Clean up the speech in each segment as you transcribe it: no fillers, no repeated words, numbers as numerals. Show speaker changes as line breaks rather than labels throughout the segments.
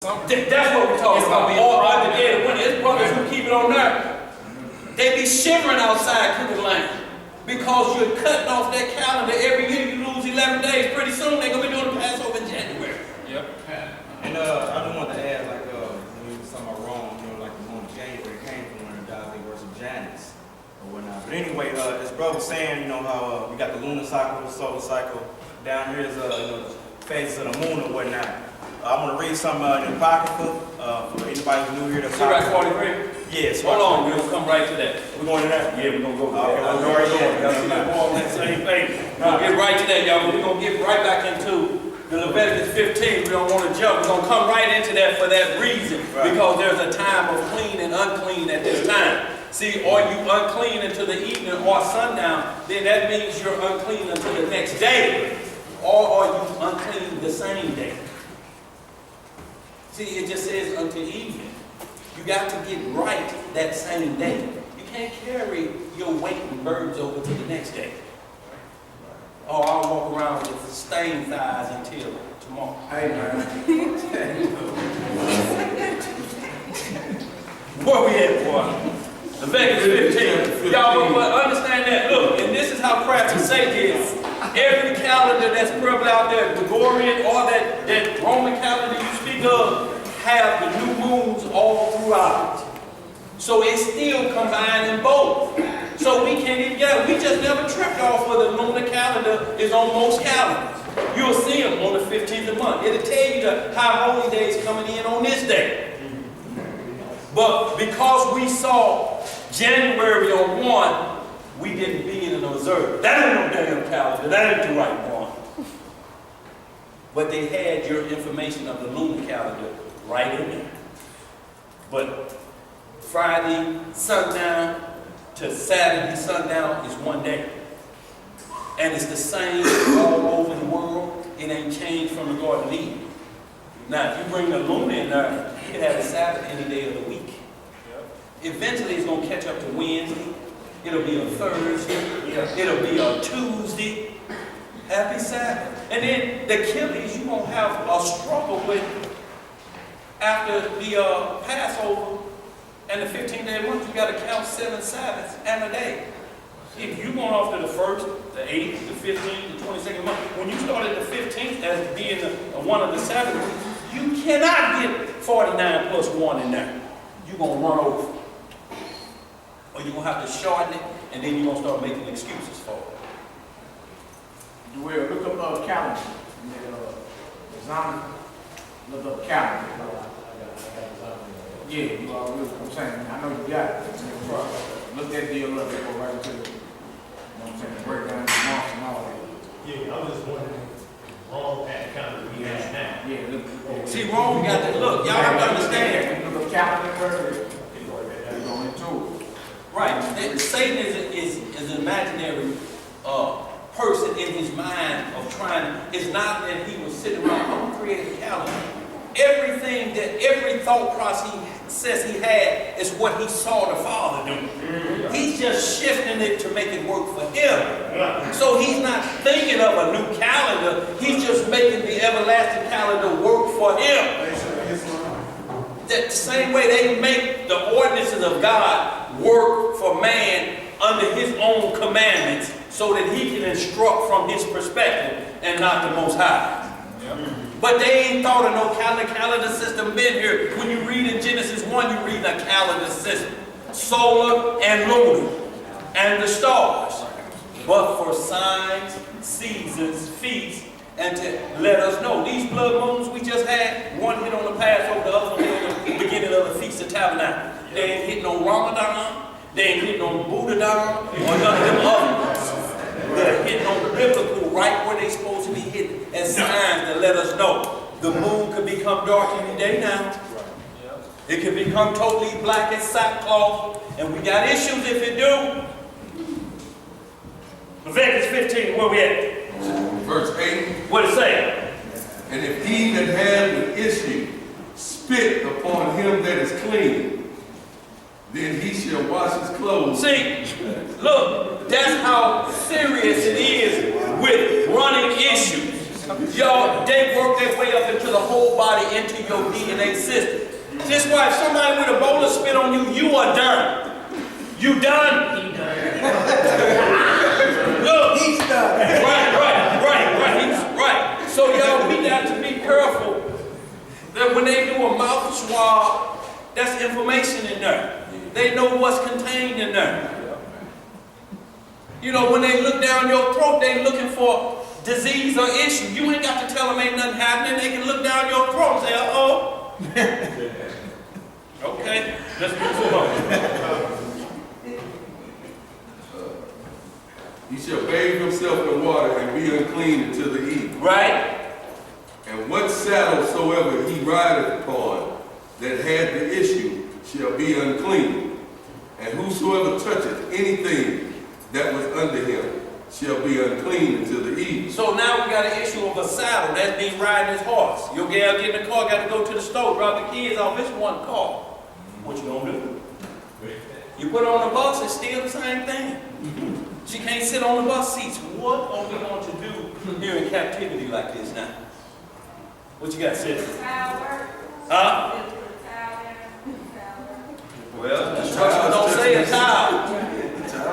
That's what we're talking about. Or the day of winter. It's brothers who keep it on there. They be shivering outside cooking land because you're cutting off their calendar every year. You lose 11 days. Pretty soon they're gonna be doing the Passover in January.
Yep. And I just wanted to add, like, when you were talking about Rome, like the month of January came from when the gods they worship Janus or whatnot. But anyway, this brother was saying, how we got the lunar cycle, the solar cycle. Down here is the phases of the moon or whatnot. I'm going to read some in the Apocrypha for anybody who's new here to
Sirach 43?
Yes.
Hold on, we're going to come right to that.
We're going to that?
Yeah, we're going to go to
okay,
that.
We'll go right there.
We're on that same page. We're going to get right to that, y'all, but we're going to get right back into the Leviticus 15. We don't want to jump. We're going to come right into that for that reason. Right. Because there's a time of clean and unclean at this time. See, are you unclean until the evening or sundown, then that means you're unclean until the next day. Or are you unclean the same day? See, it just says until evening. You got to get right that same day. You can't carry your weight and burdens over to the next day. Oh, I'll walk around with stained thighs until tomorrow. Hey, man. Where we at, boy? Leviticus 15. Y'all but understand that. Look, and this is how crafty Satan is. Every calendar that's prevalent out there, Gregorian or that Roman calendar you speak of, have the new moons all throughout it. So it's still combined in both. So we can't even get it. We just never tripped off where the lunar calendar is on most calendars. You'll see them on the 15th of the month. It'll tell you the high holy days coming in on this day. But because we saw January on 1, we didn't begin and observe. That ain't no damn calendar. That ain't the right one. But they had your information of the lunar calendar right in there. But Friday sundown to Saturday sundown is one day. And it's the same all over the world. It ain't changed from the Garden of Eden. Now, if you bring the lunar in there, you can have a Sabbath any day of the week. Eventually, it's going to catch up to Wednesday. It'll be a Thursday. It'll be a Tuesday. Happy Sabbath. And then the Achilles you're going to have a struggle with after the Passover and the 15th-day month. You got to count 7 Sabbaths and a day. If you're going off to the 1st, the 8th, the 15th, the 22nd month, when you start at the 15th as being one of the Sabbaths, you cannot get 49 plus 1 in there. You're going to run over. Or you're going to have to shorten it, and then you're going to start making excuses for it.
You will look up a calendar. Look up a calendar. Yeah, you are. I'm saying, I know you got it. Look that deal up there, go right into the, I'm saying, break down the months and all that.
Yeah, I was just wondering, wrong at the calendar we have now.
Yeah, look.
See, Rome got to look. Y'all have to understand.
Look up calendar first. You're going into it.
Right. Satan is an imaginary person in his mind of trying. It's not that he was sitting around, I'm going to create a calendar. Everything that every thought process he says he had is what he saw the Father do. He's just shifting it to make it work for him. So he's not thinking of a new calendar. He's just making the everlasting calendar work for him. That same way they make the ordinances of God work for man under his own commandments so that he can instruct from his perspective and not the Most High. But they ain't thought of no calendar system been here. When you read in Genesis 1, you read a calendar system. Solar and lunar and the stars. But for signs, seasons, feasts, and to let us know. These blood moons we just had, one hit on the Passover, the other one hit on the beginning of the Feast of Tabernacle. They ain't hitting on Ramadan, they ain't hitting on Buddha or none of them other ones. They're hitting on the biblical right where they supposed to be hitting as signs to let us know. The moon could become dark any day now. It could become totally black as sackcloth, and we got issues if it do. Leviticus 15, where we at?
Verse 8.
What it say?
And if he that had the issue spit upon him that is clean, then he shall wash his clothes.
See, look, that's how serious it is with running issues. Y'all, they work their way up into the whole body, into your DNA system. This is why if somebody with a bowl of spit on you, you are done. You done? Look, he's done. Right. So y'all, we got to be careful that when they do a mouth swab, that's information in there. They know what's contained in there. You know, when they look down your throat, they looking for disease or issue. You ain't got to tell them ain't nothing happening. They can look down your throat and say, uh-oh. Okay, let's move on.
He shall bathe himself in water and be unclean until the evening.
Right?
And what saddle soever he rideth upon that had the issue shall be unclean. And whosoever toucheth anything that was under him shall be unclean until the evening.
So now we got an issue of a saddle. That's me riding his horse. Your gal get in the car, got to go to the store, drop the kids off. It's one car. What you gonna do? You put her on the bus, it's still the same thing. She can't sit on the bus seats. What are we going to do here in captivity like this now? What you got, sis? Huh? Well, the instructions don't say a towel.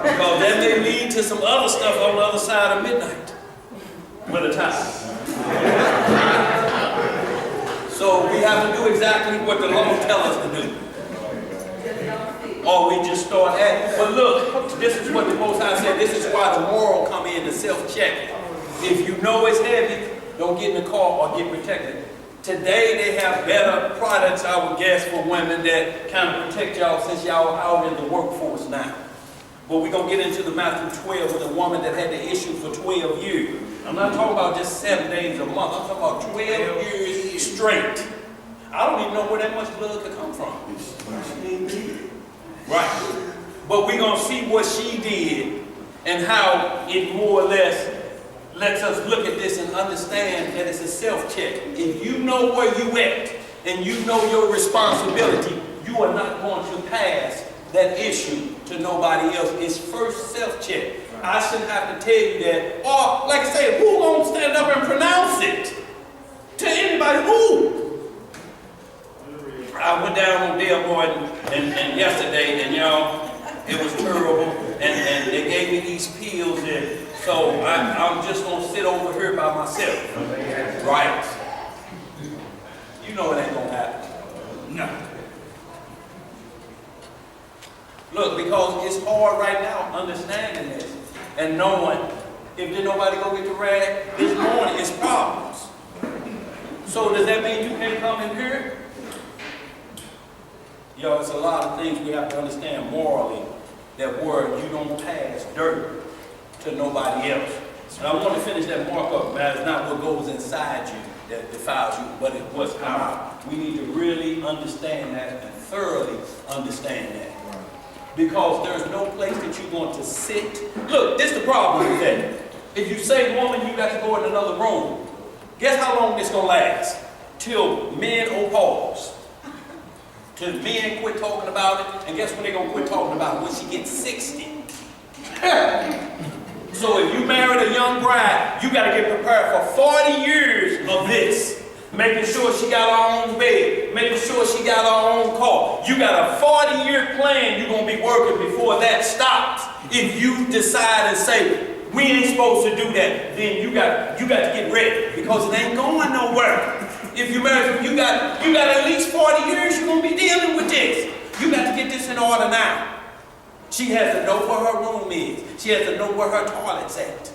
Because that may lead to some other stuff on the other side of midnight. With a towel. So we have to do exactly what the law tells us to do. Or we just start at. But look, this is what the Most High said. This is why the moral come in to self-check. If you know it's heavy, don't get in the car or get protected. Today they have better products, I would guess, for women that kind of protect y'all since y'all are out in the workforce now. But we're going to get into the Matthew 12 with a woman that had the issue for 12 years. I'm not talking about just 7 days a month. I'm talking about 12 years straight. I don't even know where that much blood could come from. Right. But we're going to see what she did and how it more or less lets us look at this and understand that it's a self-check. If you know where you at and you know your responsibility, you are not going to pass that issue to nobody else. It's first self-check. I shouldn't have to tell you that. Or, like I say, who gonna stand up and pronounce it? To anybody, who? I went down on Dale Boyd and yesterday, and y'all, it was terrible. And they gave me these pills, and so I'm just gonna sit over here by myself. Right? You know it ain't gonna happen. No. Look, because it's hard right now understanding this and knowing if there's nobody go get the rag this morning, it's problems. So does that mean you can't come in here? Yo, it's a lot of things we have to understand morally that where you don't pass dirt to nobody else. And I want to finish that mark up, man. It's not what goes inside you that defiles you, but it's what's come out. We need to really understand that and thoroughly understand that. Because there's no place that you're going to sit. Look, this is the problem with that. If you say, woman, you got to go in another room, guess how long this going to last? Till men oppose. Till men quit talking about it. And guess when they're going to quit talking about it? When she gets 60. So if you married a young bride, you got to get prepared for 40 years of this. Making sure she got her own bed, making sure she got her own car. You got a 40-year plan you're going to be working before that stops. If you decide and say, we ain't supposed to do that, then you got to get ready because it ain't going nowhere. If you marry, you got at least 40 years you're going to be dealing with this. You got to get this in order now. She has to know where her room is. She has to know where her toilet's at.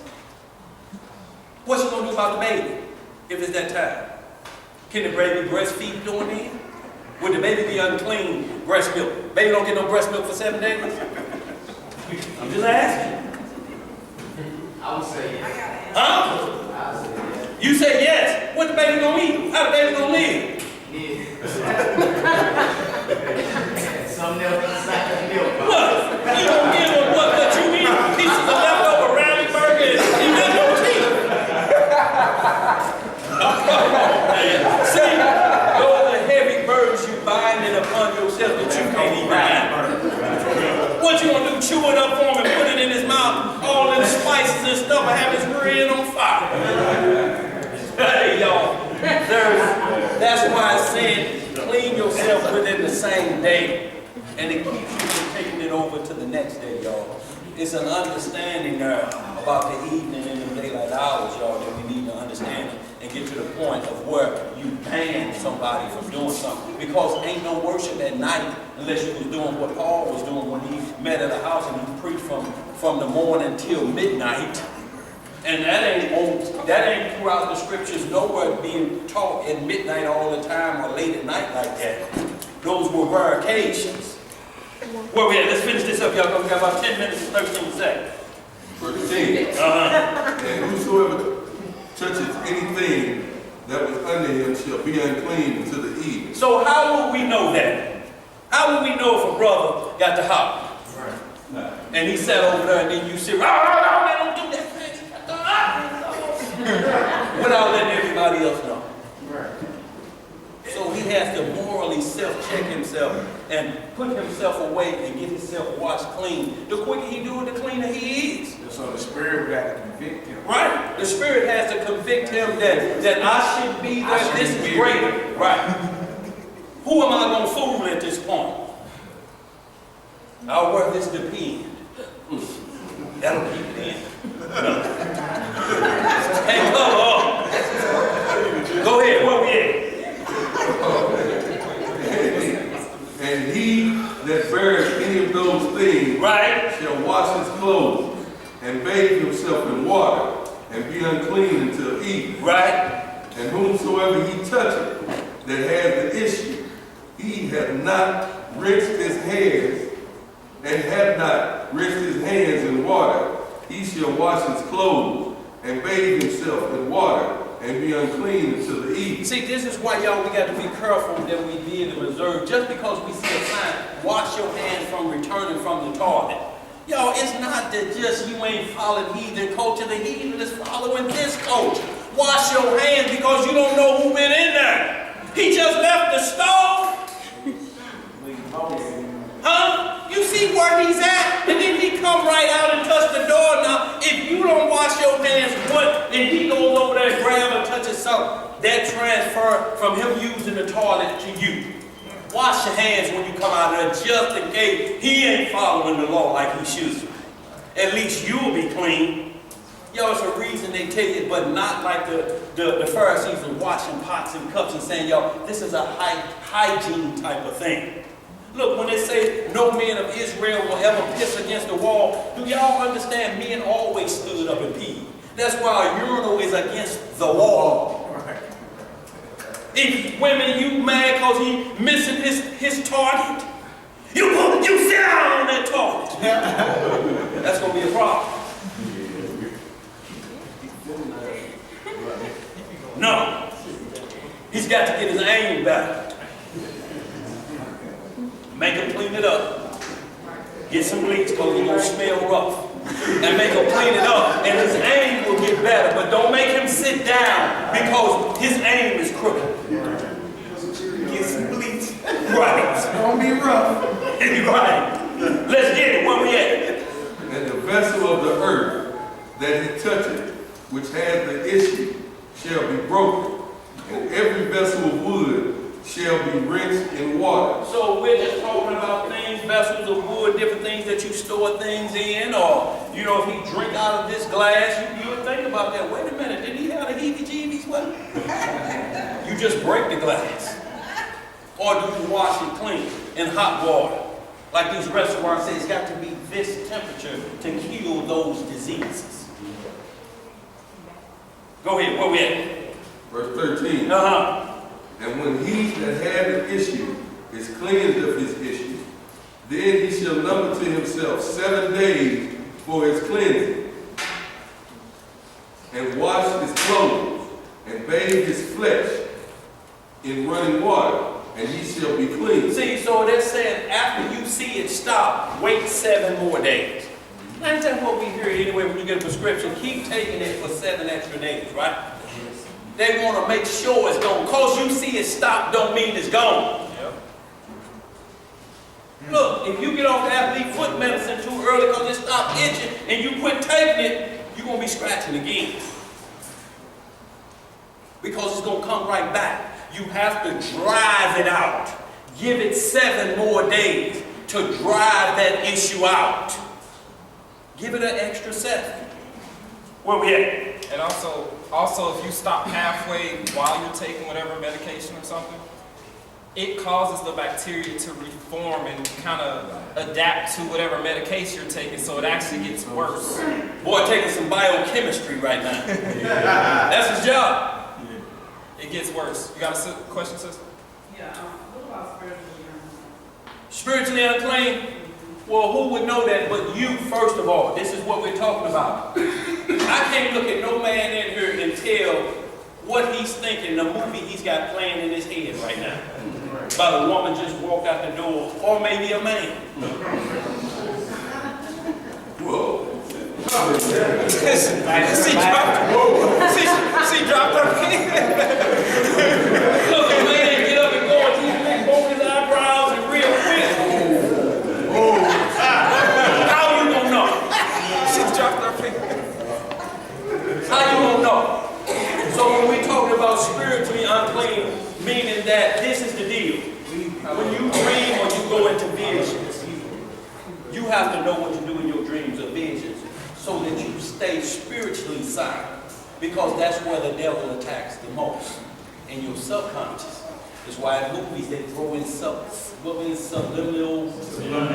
What's she going to do about the baby if it's that time? Can the baby breastfeed during then? Would the baby be unclean breast milk? Baby don't get no breast milk for 7 days? I'm just asking.
I would say yes.
Huh?
I would say yes.
You say yes. What the baby gonna eat? How the baby gonna live?
Yeah. Something else inside the milk.
What? You gonna give her what you eat? Pieces of leftover rally burger and you got no teeth. See, those are heavy burdens you binding upon yourself that you can't even handle. What you gonna do? Chew it up for him and put it in his mouth, all in the spices and stuff, and have his bread on fire. clean yourself within the same day, and it keeps you from taking it over to the next day, y'all. It's an understanding there about the evening and the daylight hours, y'all, that we need to understand and get to the point of where you ban somebody from doing something. Because ain't no worship at night unless you was doing what Paul was doing when he met at a house and he preached from the morning till midnight. And that ain't throughout the scriptures nowhere being taught at midnight all the time or late at night like that. Those were rare occasions. Where we at? Let's finish this up, y'all. We got about 10 minutes and 13 seconds.
Verse 10. And whosoever touches anything that was under him shall be unclean until the evening.
So how would we know that? How would we know if a brother got the hop? And he sat over there and then you say, don't do that. Without letting everybody else know. So he has to morally self-check himself and put himself away and get himself washed clean. The quicker he do it, the cleaner he is.
So the Spirit would have to convict him.
Right. The Spirit has to convict him that I should be there. This is great. Right. Who am I going to fool at this point? I'll wear this depend. That'll keep it in. Hey, come on. Go ahead. Where we at?
And he that beareth any of those things
Right.
shall wash his clothes and bathe himself in water and be unclean until evening.
Right.
And whomsoever he toucheth that has the issue, he hath not rinsed his hands, and hath not rinsed his hands in water, he shall wash his clothes and bathe himself in water and be unclean until the evening.
See, this is why, y'all, we got to be careful that we did and observe. Just because we see a sign, wash your hands from returning from the toilet. Y'all, it's not that just you ain't following heathen culture. The heathen is following this culture. Wash your hands because you don't know who been in there. He just left the stove. Huh? You see where he's at? And then he come right out and touch the door. Now, if you don't wash your hands, and he goes over there and grab and touches something, that transfer from him using the toilet to you. Wash your hands when you come out of there, just in case he ain't following the law like he should. At least you'll be clean. Yo, it's a reason they take it, but not like the Pharisees are washing pots and cups and saying, yo, this is a hygiene type of thing. Look, when they say no man of Israel will ever piss against the wall, do y'all understand men always stood up and peed? That's why a urinal is against the wall. If women, you mad because he missing his target, you sit down on that target. That's going to be a problem. No. He's got to get his aim back. Make him clean it up. Get some bleach because he's going to smell rough. And make him clean it up. And his aim will get better. But don't make him sit down because his aim is crooked. Get some bleach. Right.
Don't be rough.
Right. Let's get it. Where we at?
And the vessel of the earth that he toucheth, which has the issue, shall be broken. And every vessel of wood shall be rinsed in water.
So we're just talking about things, vessels of wood, different things that you store things in, or, you know, if he drink out of this glass, you would think about that. Wait a minute, did he have a heebie-jeebies? What? You just break the glass. Or do you wash it clean in hot water? Like these restaurants say, it's got to be this temperature to kill those diseases. Go ahead, where we at?
Verse 13. And when he that had an issue is cleansed of his issue, then he shall number to himself 7 days for his cleansing, and wash his clothes, and bathe his flesh in running water, and he shall be clean.
See, so they're saying after you see it stop, wait 7 more days. Ain't that what we hear anyway when you get a prescription? Keep taking it for 7 extra days, right? They want to make sure it's gone. Because you see it stop don't mean it's gone. Yep. Look, if you get off athlete foot medicine too early because it stopped itching and you quit taking it, you're going to be scratching again. Because it's going to come right back. You have to drive it out. Give it 7 more days to drive that issue out. Give it an extra 7. Where we at?
And also, if you stop halfway while you're taking whatever medication or something, it causes the bacteria to reform and kind of adapt to whatever medication you're taking, so it actually gets worse.
Boy, taking some biochemistry right now. That's his job.
It gets worse. You got a question, sister?
Yeah, what about
Spiritually
spiritually unclean?
unclean? Well, who would know that but you, first of all? This is what we're talking about. I can't look at no man in here and tell what he's thinking, the movie he's got playing in his head right now. About a woman just walked out the door, or maybe a man.
Whoa.
She dropped her pen.
Look, a man get up and go and he's both his eyebrows and real quick. How you gonna know?
She dropped her pen.
How you gonna know? So when we talking about spiritually unclean, meaning that this is the deal. When you dream or you go into visions, you have to know what to do in your dreams or visions so that you stay spiritually sound. Because that's where the devil attacks the most, in your subconscious. That's why in movies they throw in subliminal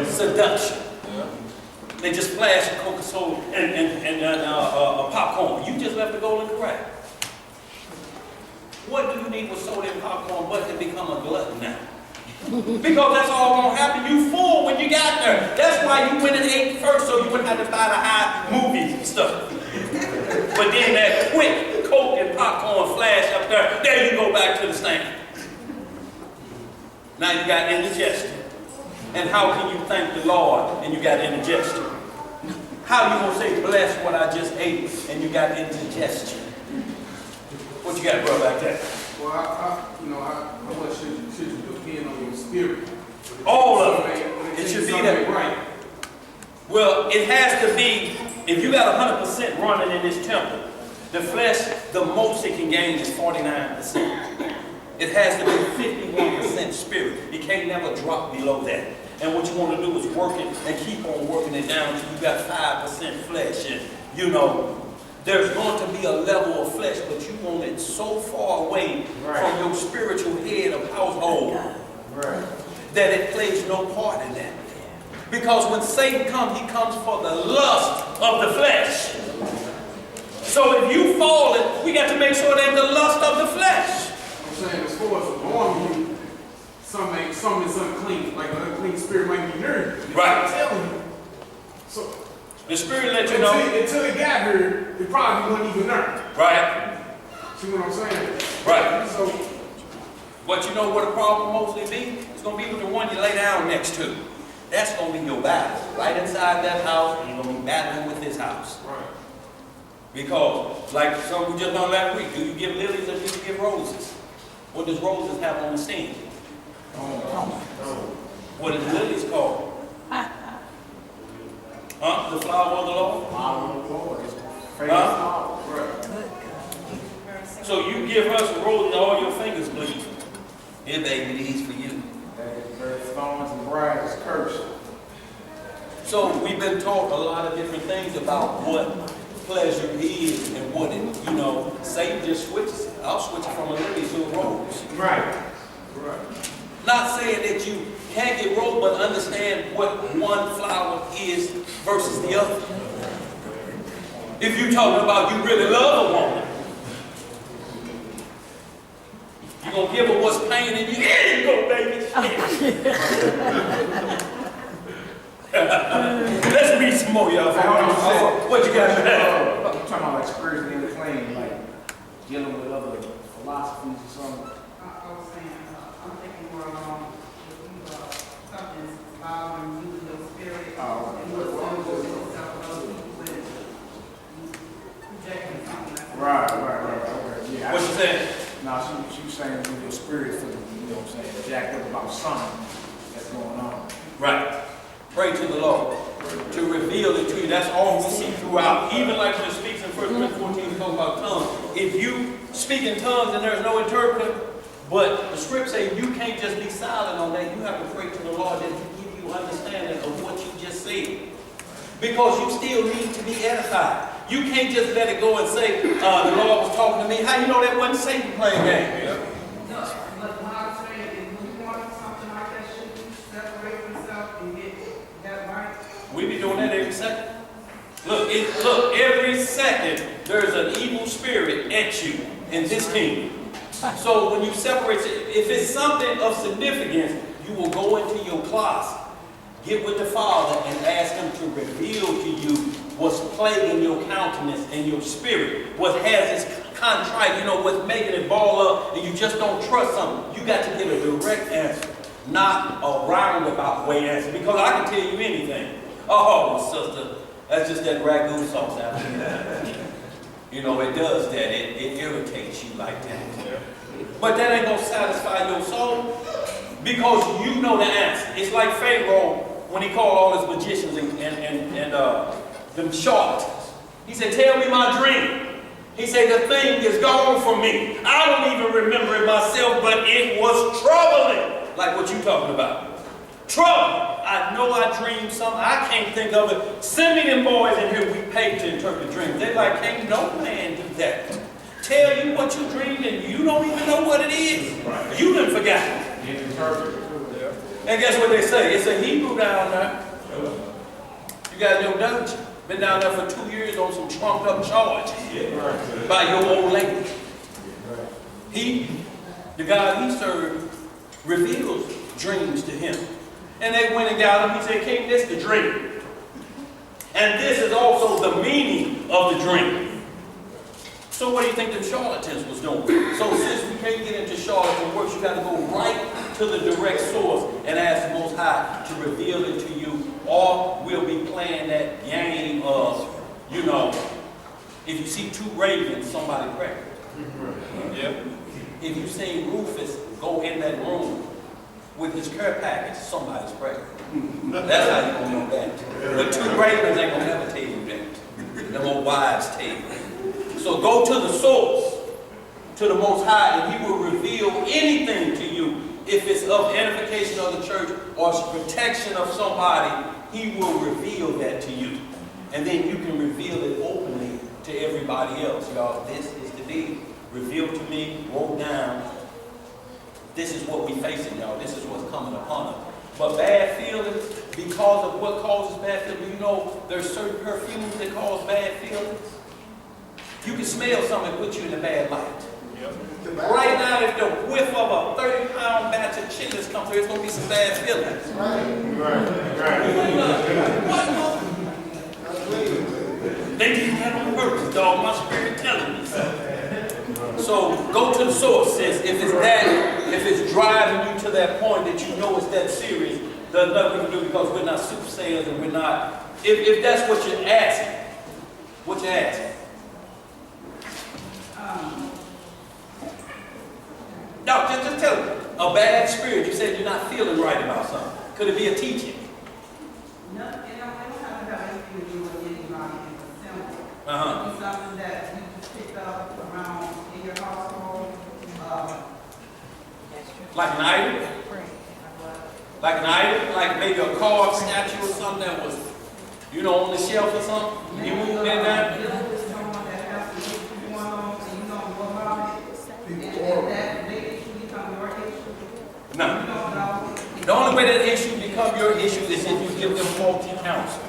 seduction. They just flash a Coca-Cola and popcorn. You just left the golden crack. What do you need with soda and popcorn but to become a glutton now? Because that's all gonna happen. You full when you got there. That's why you went and ate first, so you wouldn't have to buy the high movies and stuff. But then that quick Coke and popcorn flash up there you go back to the stand. Now you got indigestion. And how can you thank the Lord and you got indigestion? How you gonna say bless what I just ate and you got indigestion? What you got, bro, back there?
Well, how much should you depend on your spirit?
All of it. It should be that.
Right.
Well, it has to be, if you got 100% running in this temple, the flesh, the most it can gain is 49%. It has to be 51% spirit. It can't never drop below that. And what you want to do is work it and keep on working it down until you got 5% flesh. And, there's going to be a level of flesh, but you want it so far away from your spiritual head of household that it plays no part in that. Because when Satan comes, he comes for the lust of the flesh. So if you fall, we got to make sure that the lust of the flesh.
I'm saying as far as normal, some is unclean. Like an unclean spirit might be nervous.
Right.
I'm telling you. So
the spirit let you know.
Until it got here, it probably wasn't even there.
Right.
See what I'm saying?
Right.
So,
but you know what the problem mostly be? It's going to be with the one you lay down next to. That's going to be your battle. Right inside that house, you're going to be battling with this house.
right.
Because, like some we just done last week, do you give lilies or do you give roses? What does roses have on the stem? What is lilies called? Huh? The flower of the Lord?
Flower of the Lord is favorite
Huh?
flower. Right.
So you give her some roses and all your fingers bleed. Here, baby, these for you.
That thorns and briars is cursed.
So we've been taught a lot of different things about what pleasure is and what it, Satan just switches it. I'll switch it from a lily to a rose.
Right. Right.
Not saying that you can't get rose, but understand what one flower is versus the other. If you're talking about you really love a woman, you're going to give her what's paining you. Here you go, baby. Let's read some more, y'all. What you got for that?
I'm talking about like spiritually unclean, like dealing with other philosophies or something.
I was saying, I'm thinking more along if you something's bothering you in your spirit, and what's going on with yourself and other people with projecting something like that.
Right. Okay. Yeah.
What you saying?
No, she was saying with your spirit feeling, jacked up about something that's going on.
Right. Pray to the Lord to reveal it to you. That's all we see throughout. Even like when it speaks in 1 Corinthians 14, it talks about tongues. If you speak in tongues and there's no interpreter, But the script says you can't just be silent on that. You have to pray to the Lord that He give you understanding of what you just said. Because you still need to be edified. You can't just let it go and say, the Lord was talking to me. How you know that wasn't Satan playing games?
No, but what I'm saying is when you want something like that, should you separate yourself and get that right?
We be doing that every second. Look, every second there's an evil spirit at you in this kingdom. So when you separate, if it's something of significance, you will go into your closet, get with the Father, and ask Him to reveal to you what's plaguing your countenance and your spirit, what has its contrite, what's making it ball up, and you just don't trust something. You got to get a direct answer, not a roundabout way answer, because I can tell you anything. Oh, sister, that's just that ragu sauce out there. It does that. It irritates you like that. But that ain't going to satisfy your soul, because you know the answer. It's like Pharaoh when he called all his magicians and them charlatans. He said, tell me my dream. He said, the thing is gone from me. I don't even remember it myself, but it was troubling. Like what you talking about. Trouble. I know I dreamed something. I can't think of it. Send me them boys in here we pay to interpret dreams. They like, can't no man do that. Tell you what you dreamed and you don't even know what it is. Right. You done forgot it. And guess what they say? It's a Hebrew down there. You guys know, don't you? Been down there for 2 years on some trumped up charges by your old lady. The God he served, reveals dreams to him. And they went and got him. He said, King, this is the dream. And this is also the meaning of the dream. So what do you think the charlatans was doing? So since we can't get into charlatan works, you got to go right to the direct source and ask the Most High to reveal it to you, or we'll be playing that game of, if you see 2 ravens, somebody pregnant. Yep. If you see Rufus go in that room with his care package, somebody's pregnant. That's how you gonna know that. But 2 ravens ain't gonna never tell you that. Them old wives tell you. So go to the source, to the Most High, and He will reveal anything to you. If it's of edification of the church or protection of somebody, He will reveal that to you. And then you can reveal it openly to everybody else. Y'all, this is the deal. Revealed to me, wrote down. This is what we're facing, y'all. This is what's coming upon us. But bad feelings, because of what causes bad feelings, there's certain perfumes that cause bad feelings. You can smell something that puts you in a bad light. Yep. Right now, if the whiff of a 30-pound batch of chitlins comes through, it's going to be some bad feelings. They did that on purpose, dog. My spirit telling me so. So go to the source, sis. If it's that, if it's driving you to that point that you know it's that serious, there's nothing we can do because we're not soothsayers and we're not. If that's what you're asking, what you're asking. No, just tell me. A bad spirit, you said you're not feeling right about something. Could it be a teaching?
No, it don't have to have anything to do with anybody in the assembly.
Uh-huh.
It could be something that you just picked up around in your household.
Like an item? Like an item? Like maybe a carved statue or something that was, on the shelf or something? You moved in there?
Someone that has to look going on and you don't know about it. And that issue become your issue.
No. The only way that issue become your issue is if you give them faulty counsel.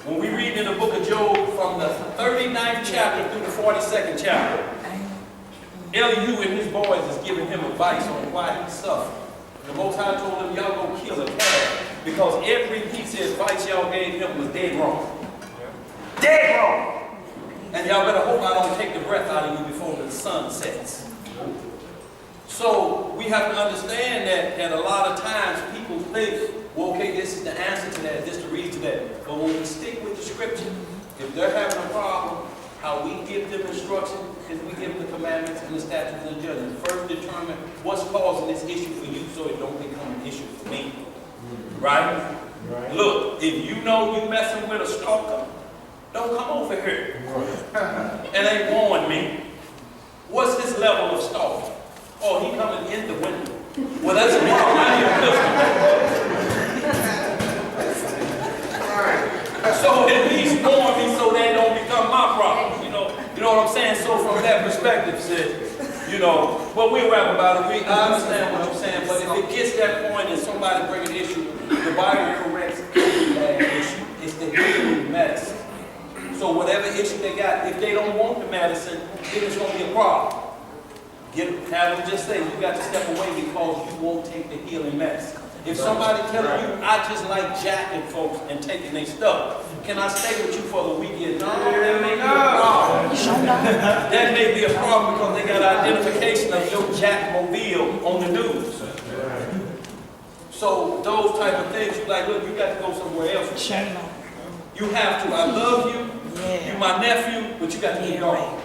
When we read in the book of Job from the 39th chapter through the 42nd chapter, Elihu and his boys is giving him advice on why he suffered. The Most High told him, y'all go kill a calf, because every piece of advice y'all gave him was dead wrong. Dead wrong! And y'all better hope I don't take the breath out of you before the sun sets. So we have to understand that a lot of times people think, well, okay, this is the answer to that, this is the reason to that. But when we stick with the scripture, if they're having a problem, how we give them instruction is we give them the commandments and the statutes and the judgments. First determine what's causing this issue for you so it don't become an issue for me. Right? Look, if you know you messing with a stalker, don't come over here and they warn me. What's his level of stalking? Oh, he coming in the window. Well, that's a problem. I need a pistol. So at least warn me so that don't become my problem. You know what I'm saying? So from that perspective, sis, but we'll rap about it. I understand what you're saying, but if it gets that point and somebody bring an issue, the Bible corrects every bad issue. It's the healing medicine. So whatever issue they got, if they don't want the medicine, then it's going to be a problem. Have them just say, you got to step away because you won't take the healing medicine. If somebody telling you, I just like jacking folks and taking their stuff, can I stay with you for the weekend? No, that may be a problem. That may be a problem because they got identification of your Jackmobile on the news. So those type of things, you like, look, you got to go somewhere else. You have to. I love you. You're my nephew, but you got to get gone.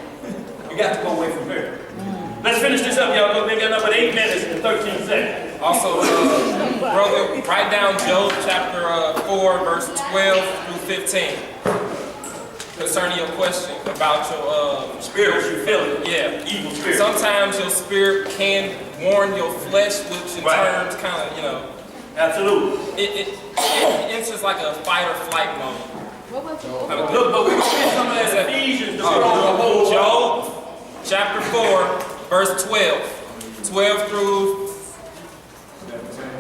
You got to go away from here. Let's finish this up, y'all. We got another 8 minutes and 13 seconds.
Also, brother, write down Job chapter 4, verse 12 through 15. Concerning your question about your
spirits, you feel it.
Yeah.
Evil spirit.
Sometimes your spirit can warn your flesh, which in turn kind of,
Absolutely.
It enters like a fight or flight mode.
Look, but we're going to get some of that Ephesians to go
Job chapter 4, verse 12. 12 through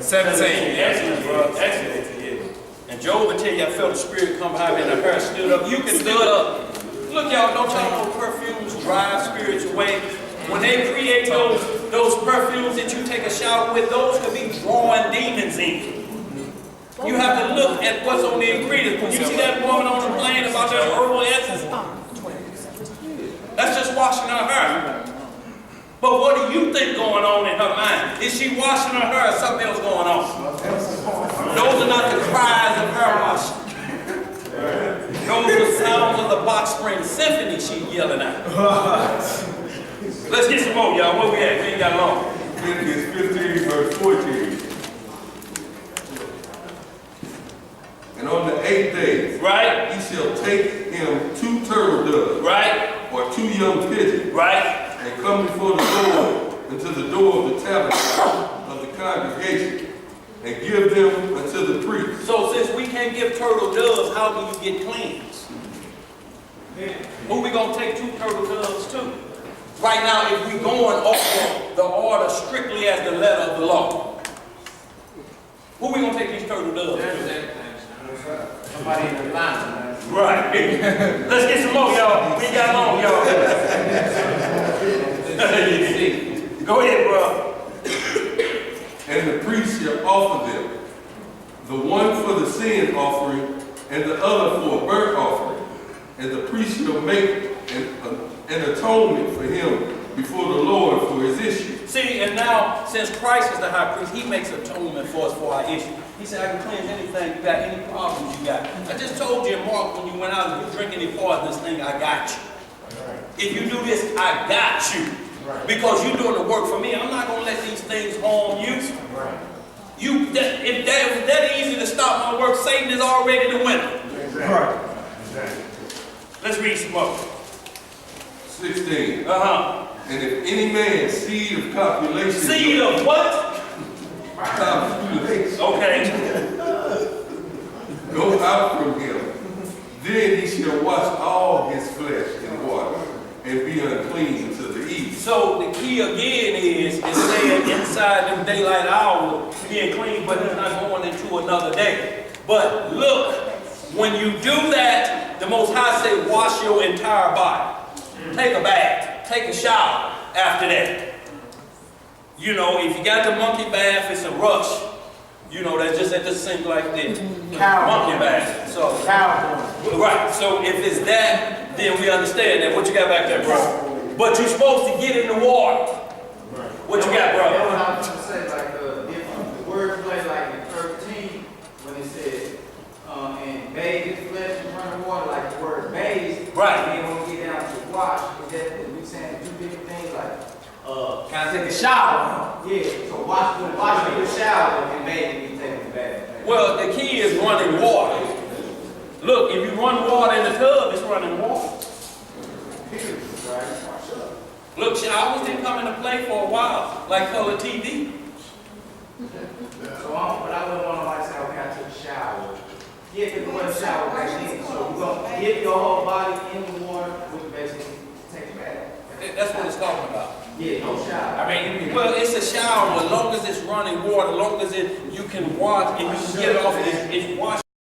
17.
Excellent, bro. Excellent. And Job will tell you, I felt the spirit come behind me and the hair stood up. You can stood up. Look, y'all, don't y'all know perfumes drive spirits away? When they create those perfumes that you take a shower with, those could be drawing demons in. You have to look at what's on the ingredients. When you see that woman on the plane about that herbal essence, that's just washing her hair. But what do you think going on in her mind? Is she washing her hair or something else going on? Those are not the cries of hair washing. Those are the sounds of the box spring symphony she yelling at. Let's get some more, y'all. Where we at? We ain't got long.
Philippians 15, verse 14. And on the 8th day,
right,
he shall take him 2 turtle doves,
right,
or 2 young pigeons,
right,
and come before the Lord into the door of the tabernacle of the congregation, and give them unto the priest.
So since we can't give turtle doves, how do you get cleansed? Who we gonna take 2 turtle doves to? Right now, if we going off the order strictly as the letter of the law, who we gonna take these turtle doves to?
Somebody in the line.
Right. Let's get some more, y'all. We got long, y'all. Go ahead, bro.
And the priest shall offer them, the one for the sin offering, and the other for a burnt offering. And the priest shall make an atonement for him before the Lord for his issue.
See, and now, since Christ is the high priest, he makes atonement for us for our issue. He said, I can cleanse anything you got, any problems you got. I just told you in Mark when you went out and you drink any part of this thing, I got you. If you do this, I got you. Because you're doing the work for me. I'm not going to let these things harm you. If that easy to stop my work, Satan is already the winner.
Right.
Let's read some more.
16.
Uh-huh.
And if any man seed of copulation.
Seed of what?
Copulation.
Okay.
Go out from him. Then he shall wash all his flesh in water and be unclean until the evening.
So the key again is saying inside them daylight hours, being clean, but it's not going into another day. But look, when you do that, the Most High say wash your entire body. Take a bath, take a shower after that. You know, if you got the monkey bath, it's a rush. You know, that's just at the sink like this. Monkey bath. So, right. So if it's that, then we understand that. What you got back there, bro? But you're supposed to get in the water. What you got, bro?
I was going to say, like, if the word play like in 13, when it says, and bathe his flesh in running water, like the word bathe.
Right.
And then when we get down to wash, is that we saying 2 different things, like, can I take a shower? Yeah, so wash in the shower and bathe when you take a bath.
Well, the key is running water. Look, if you run water in the tub, it's running water. Look, showers didn't come into play for a while, like color TV.
So but I wouldn't want to like say, okay, I took a shower. Yeah, because it wasn't a shower back then. So you're going to dip your whole body in the water, which basically take a bath.
That's what it's talking about.
Yeah, no shower.
I mean, well, it's a shower as long as it's running water, as long as you can wash and you can get it off, it's washing.